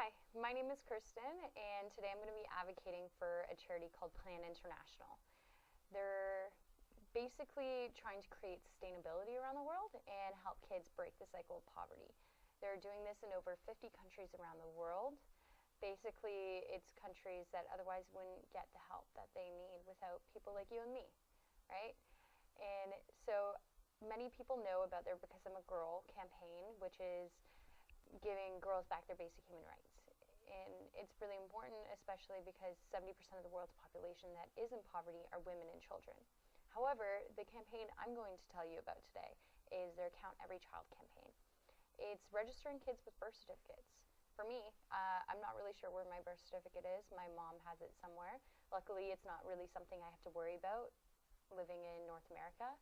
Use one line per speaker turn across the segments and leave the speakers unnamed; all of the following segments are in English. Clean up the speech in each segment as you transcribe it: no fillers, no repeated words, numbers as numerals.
Hi, my name is Kristen, and today I'm going to be advocating for a charity called Plan International. They're basically trying to create sustainability around the world and help kids break the cycle of poverty. They're doing this in over 50 countries around the world. Basically, it's countries that otherwise wouldn't get the help that they need without people like you and me, right? And so many people know about their Because I'm a Girl campaign, which is giving girls back their basic human rights. And it's really important, especially because 70% of the world's population that is in poverty are women and children. However, the campaign I'm going to tell you about today is their Count Every Child campaign. It's registering kids with birth certificates. For me, I'm not really sure where my birth certificate is. My mom has it somewhere. Luckily, it's not really something I have to worry about living in North America.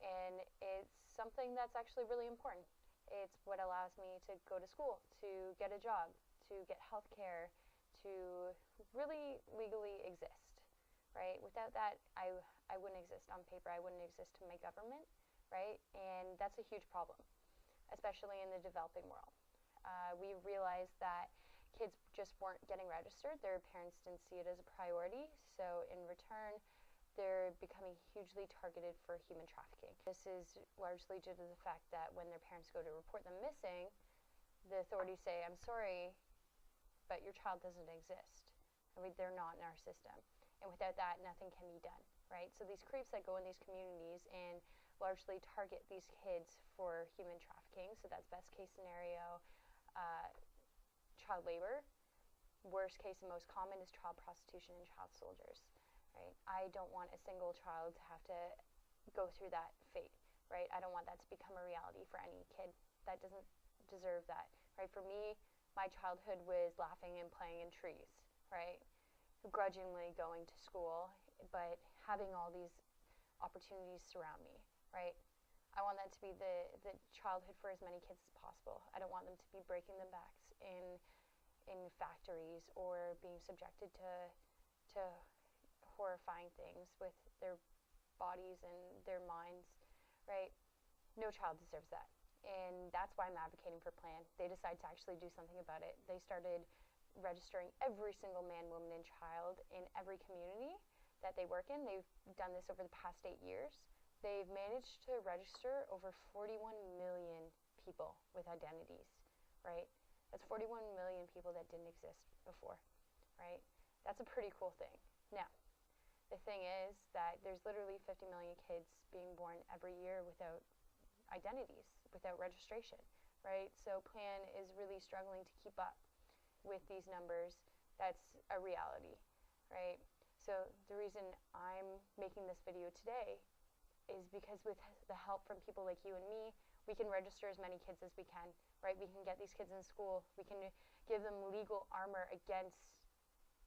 And it's something that's actually really important. It's what allows me to go to school, to get a job, to get health care, to really legally exist, right? Without that, I wouldn't exist on paper. I wouldn't exist to my government, right? And that's a huge problem, especially in the developing world. We realized that kids just weren't getting registered. Their parents didn't see it as a priority. So in return, they're becoming hugely targeted for human trafficking. This is largely due to the fact that when their parents go to report them missing, the authorities say, I'm sorry, but your child doesn't exist. I mean, they're not in our system. And without that, nothing can be done, right? So these creeps that go in these communities and largely target these kids for human trafficking, so that's best case scenario, child labor. Worst case and most common is child prostitution and child soldiers. Right? I don't want a single child to have to go through that fate, right? I don't want that to become a reality for any kid that doesn't deserve that, right? For me, my childhood was laughing and playing in trees, right? Grudgingly going to school, but having all these opportunities surround me, right? I want that to be the childhood for as many kids as possible. I don't want them to be breaking their backs in factories or being subjected to horrifying things with their bodies and their minds, right? No child deserves that. And that's why I'm advocating for Plan. They decided to actually do something about it. They started registering every single man, woman, and child in every community that they work in. They've done this over the past 8 years. They've managed to register over 41 million people with identities, right? That's 41 million people that didn't exist before, right? That's a pretty cool thing. Now, the thing is that there's literally 50 million kids being born every year without identities, without registration, right? So Plan is really struggling to keep up with these numbers. That's a reality, right? So the reason I'm making this video today is because with the help from people like you and me, we can register as many kids as we can, right? We can get these kids in school. We can give them legal armor against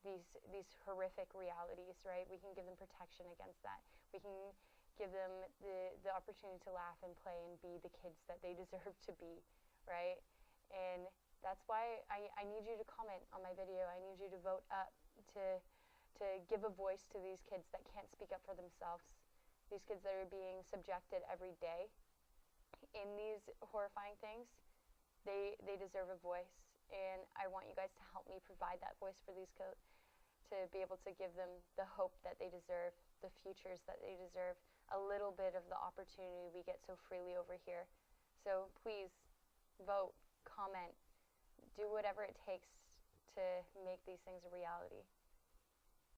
these horrific realities, right? We can give them protection against that. We can give them the opportunity to laugh and play and be the kids that they deserve to be, right? And that's why I need you to comment on my video. I need you to vote up to give a voice to these kids that can't speak up for themselves, these kids that are being subjected every day in these horrifying things. They deserve a voice. And I want you guys to help me provide that voice for these kids, to be able to give them the hope that they deserve, the futures that they deserve, a little bit of the opportunity we get so freely over here. So please vote, comment, do whatever it takes to make these things a reality.